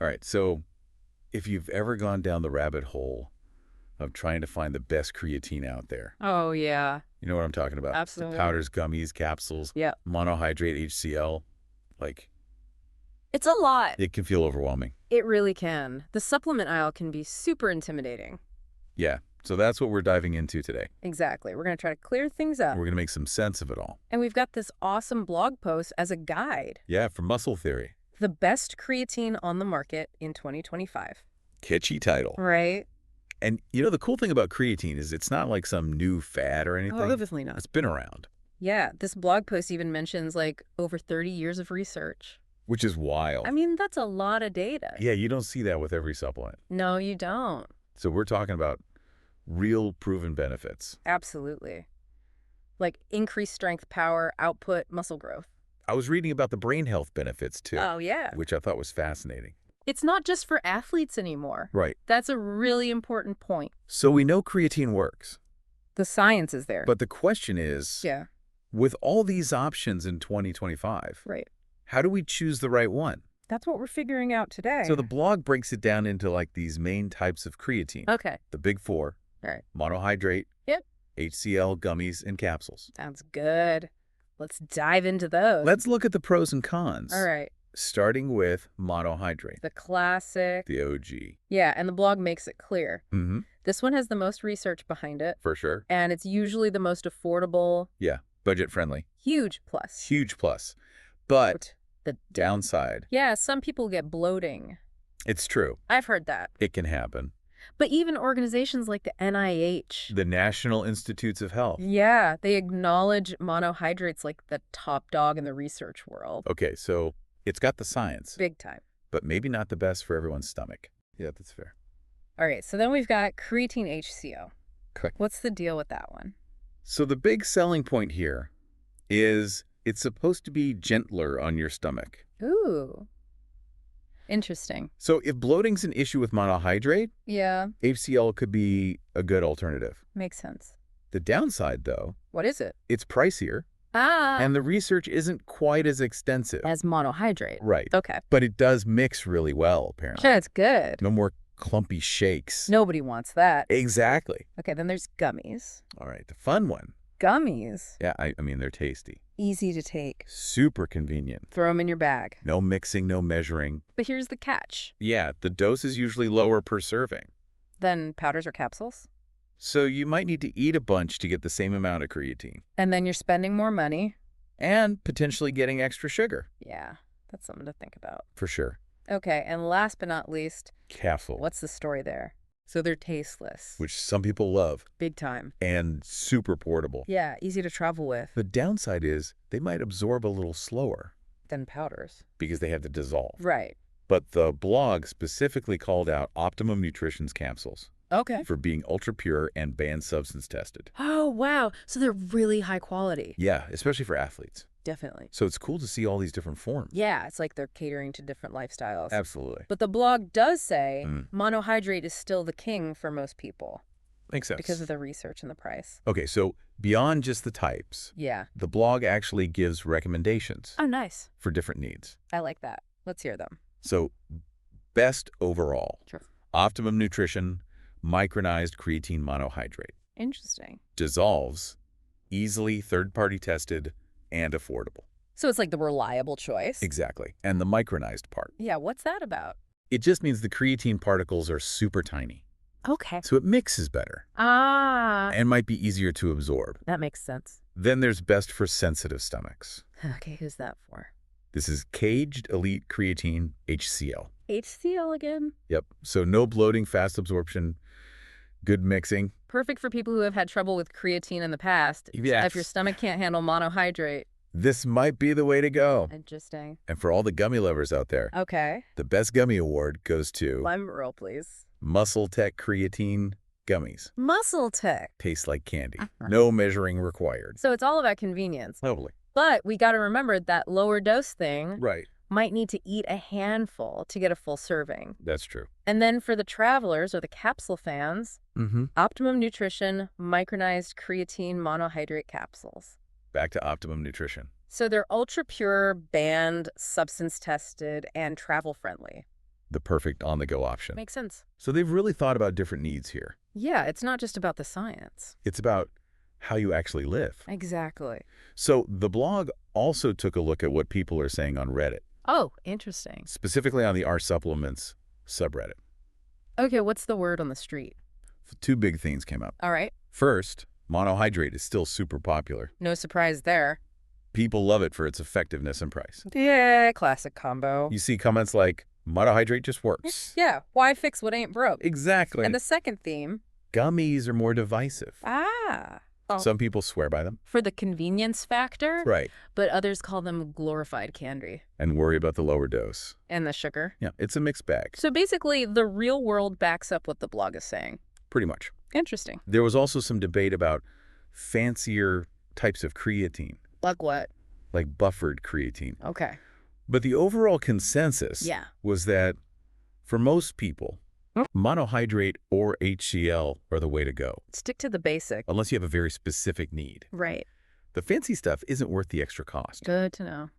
All right, so if you've ever gone down the rabbit hole of trying to find the best creatine out there, Oh, yeah. you know what I'm talking about? The Absolutely. powders, gummies, capsules, Yeah. monohydrate, HCl, like It's a lot. it can feel overwhelming. It really can. The supplement aisle can be super intimidating. Yeah, so that's what we're diving into today. Exactly. We're going to try to clear things up. We're going to make some sense of it all. And we've got this awesome blog post as a guide. Yeah, from Muscle Theory. The best creatine on the market in 2025. Catchy title. Right? And you know, the cool thing about creatine is it's not like some new fad or anything. Oh, definitely not. It's been around. Yeah, this blog post even mentions like over 30 years of research. Which is wild. I mean, that's a lot of data. Yeah, you don't see that with every supplement. No, you don't. So we're talking about real proven benefits. Absolutely. Like increased strength, power, output, muscle growth. I was reading about the brain health benefits too, Oh, yeah. which I thought was fascinating. It's not just for athletes anymore. Right. That's a really important point. So we know creatine works. The science is there. But the question is, Yeah, with all these options in 2025, right. how do we choose the right one? That's what we're figuring out today. So the blog breaks it down into like these main types of creatine. Okay. The big four. All right. Monohydrate. Yep. HCl, gummies, and capsules. Sounds good. Let's dive into those. Let's look at the pros and cons. All right. Starting with monohydrate. The classic. The OG. Yeah, and the blog makes it clear. Mm-hmm. This one has the most research behind it. For sure. And it's usually the most affordable. Yeah. Budget friendly. Huge plus. Huge plus. But the downside. Yeah, some people get bloating. It's true. I've heard that. It can happen. But even organizations like the NIH. The National Institutes of Health. Yeah, they acknowledge monohydrates like the top dog in the research world. Okay, so it's got the science. Big time. But maybe not the best for everyone's stomach. Yeah, that's fair. All right, so then we've got creatine HCO. Correct. What's the deal with that one? So the big selling point here is it's supposed to be gentler on your stomach. Ooh. Interesting. So if bloating's an issue with monohydrate, Yeah, HCl could be a good alternative. makes sense. The downside, though, What is it? it's pricier, Ah. and the research isn't quite as extensive. As monohydrate. Right. Okay. But it does mix really well, apparently. That's good. No more clumpy shakes. Nobody wants that. Exactly. Okay, then there's gummies. All right, the fun one. Gummies. Yeah, I mean, they're tasty. Easy to take. Super convenient. Throw them in your bag. No mixing, no measuring. But here's the catch. Yeah, the dose is usually lower per serving. Then powders or capsules. So you might need to eat a bunch to get the same amount of creatine. And then you're spending more money. And potentially getting extra sugar. Yeah, that's something to think about. For sure. Okay, and last but not least, Capsule. what's the story there? So they're tasteless. Which some people love. Big time. And super portable. Yeah, easy to travel with. The downside is they might absorb a little slower Than powders. because they have to dissolve. Right. But the blog specifically called out Optimum Nutrition's capsules Okay. for being ultra pure and banned substance tested. Oh, wow. So they're really high quality. Yeah, especially for athletes. Definitely. So it's cool to see all these different forms. Yeah, it's like they're catering to different lifestyles. Absolutely. But the blog does say monohydrate is still the king for most people Makes sense. because of the research and the price. Okay, so beyond just the types, Yeah. the blog actually gives recommendations Oh, nice. for different needs. I like that. Let's hear them. So best overall, Sure. Optimum Nutrition, micronized creatine monohydrate. Interesting. Dissolves, easily third-party tested, and affordable. So it's like the reliable choice? Exactly. And the micronized part. Yeah, what's that about? It just means the creatine particles are super tiny. Okay. So it mixes better Ah. and might be easier to absorb. That makes sense. Then there's best for sensitive stomachs. Okay, who's that for? This is Kaged Elite Creatine HCl. HCl again? Yep. So no bloating, fast absorption, good mixing. Perfect for people who have had trouble with creatine in the past. Yes. If your stomach can't handle monohydrate. This might be the way to go. Interesting. And for all the gummy lovers out there, Okay. the best gummy award goes to Lime roll, please. MuscleTech Creatine Gummies. MuscleTech. Tastes like candy. No measuring required. So it's all about convenience. Lovely. But we got to remember that lower dose thing Right. might need to eat a handful to get a full serving. That's true. And then for the travelers or the capsule fans, Mm-hmm. Optimum Nutrition micronized creatine monohydrate capsules. Back to Optimum Nutrition. So they're ultra pure, banned, substance tested, and travel friendly. the perfect on-the-go option. Makes sense. So they've really thought about different needs here. Yeah, it's not just about the science. It's about how you actually live. Exactly. So the blog also took a look at what people are saying on Reddit, Oh, interesting. specifically on the R Supplements subreddit. Okay, what's the word on the street? Two big things came up. All right. First, monohydrate is still super popular. No surprise there. People love it for its effectiveness and price. Yeah, classic combo. You see comments like, monohydrate just works. Yeah, why fix what ain't broke? Exactly. And the second theme. Gummies are more divisive. Ah. Oh. Some people swear by them. For the convenience factor. Right. But others call them glorified candy. And worry about the lower dose. And the sugar. Yeah, it's a mixed bag. So basically, the real world backs up what the blog is saying. Pretty much. Interesting. There was also some debate about fancier types of creatine, Like what? like buffered creatine. Okay. But the overall consensus was that for most people, monohydrate or HCl are the way to go, Stick to the basic. unless you have a very specific need. Right. The fancy stuff isn't worth the extra cost. Good to know.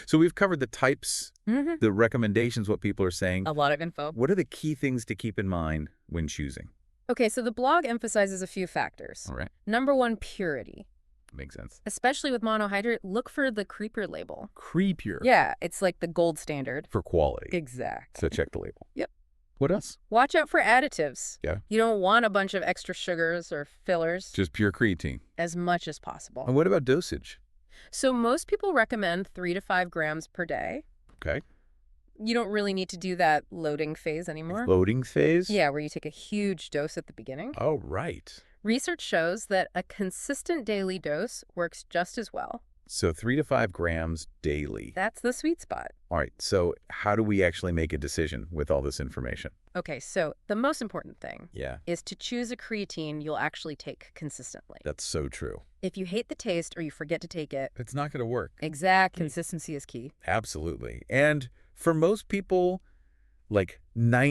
So we've covered the types, the recommendations, what people are saying. A lot of info. What are the key things to keep in mind when choosing? Okay, so the blog emphasizes a few factors. All right. Number one, purity. Makes sense. Especially with monohydrate, look for the Creapure label. Creapure. Yeah, it's like the gold standard. For quality. Exactly. So check the label. Yep. What else? Watch out for additives. Yeah. You don't want a bunch of extra sugars or fillers. Just pure creatine. As much as possible. And what about dosage? So most people recommend 3 to 5 grams per day. Okay. You don't really need to do that loading phase anymore. Loading phase? Yeah, where you take a huge dose at the beginning. Oh, right. Research shows that a consistent daily dose works just as well. So 3 to 5 grams daily. That's the sweet spot. All right. So how do we actually make a decision with all this information? Okay, so the most important thing Yeah. is to choose a creatine you'll actually take consistently. That's so true. If you hate the taste or you forget to take it, It's not going to work. exact consistency is key. Absolutely. And for most people, like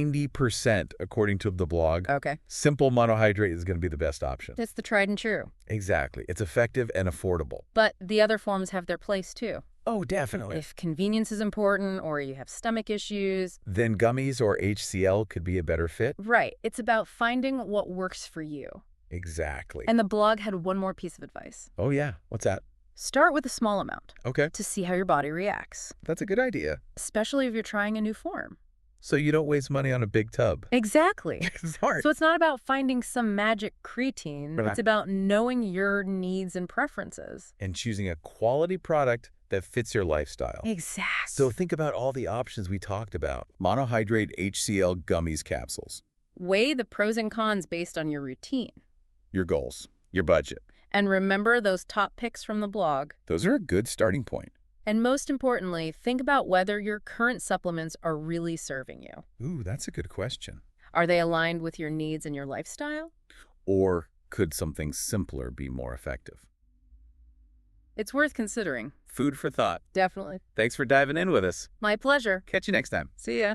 90%, according to the blog, Okay. simple monohydrate is going to be the best option. That's the tried and true. Exactly. It's effective and affordable. But the other forms have their place too. Oh, definitely. If convenience is important or you have stomach issues. Then gummies or HCl could be a better fit? Right. It's about finding what works for you. Exactly. And the blog had one more piece of advice. Oh, yeah. What's that? Start with a small amount Okay. to see how your body reacts, That's a good idea. especially if you're trying a new form. So you don't waste money on a big tub. Exactly. Smart. So it's not about finding some magic creatine. Right. It's about knowing your needs and preferences. And choosing a quality product that fits your lifestyle. Exactly. So think about all the options we talked about. Monohydrate HCl gummies capsules. Weigh the pros and cons based on your routine. Your goals. Your budget. And remember those top picks from the blog. Those are a good starting point. And most importantly, think about whether your current supplements are really serving you. Ooh, that's a good question. Are they aligned with your needs and your lifestyle? Or could something simpler be more effective? It's worth considering. Food for thought. Definitely. Thanks for diving in with us. My pleasure. Catch you next time. See ya.